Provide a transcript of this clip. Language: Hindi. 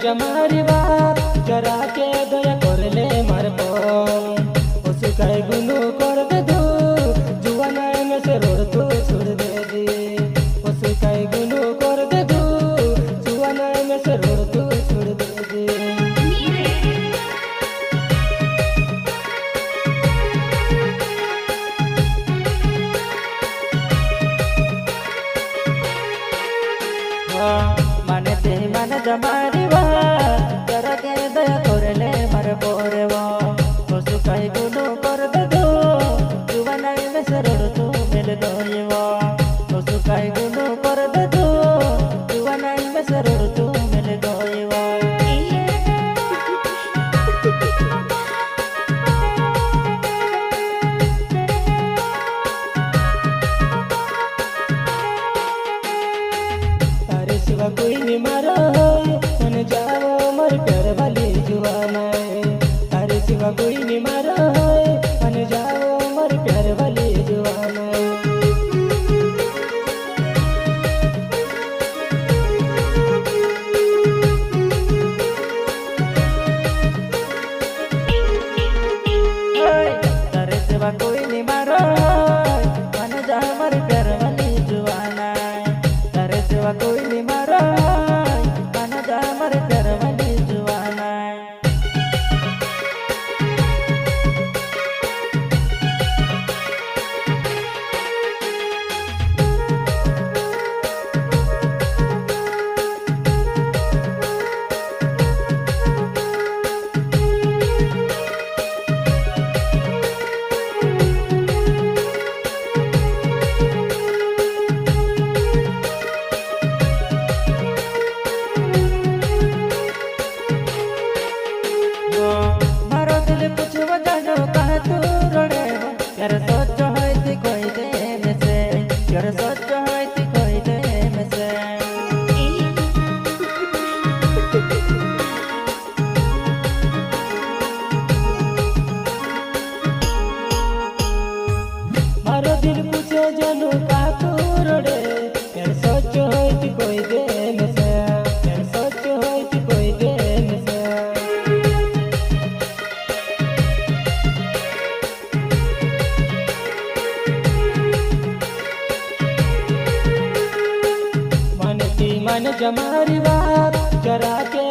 जमारी बात जरा के दया कर ले मार पो ओसु काय गुनु कर दे दू जुआना में से रोड तू छोड़ दे दी ओसु काय गुनु कर दे दू जुआना में से रोड तू छोड़ दे दी माने ते माने जमारी बात जरा के दया कर ले मार पोरे वो ओसु काय गुनु कर दे दू जुआना में से रोड तू मिल दो ये वो ओसु काय गुनु कर दे दू जुआना में से रोड तू मिल दो ये वो तारे सिवा कोई नहीं मारा मन जाओ मर प्यार वाली जुआना तारे सिवा कोई नहीं मारा मन जाओ मर प्यार वाली जुआना तारे सिवा कोई नहीं मारा मन जाओ मर प्यार वाली जुआना तारे सिवा कोई नहीं मारा मन जाओ मर प्यार वाली जुआना मारो दिल पूछवा जानो कह तू रोड़े यार सोच होई थी कोई दे में से यार सोच होई थी कोई दे में से मारो दिल पूछे जानो कह तू रोड़े यार सोच होई थी कोई दे में से यार सोच होई थी कोई दे में से मन जमारी बात जरा के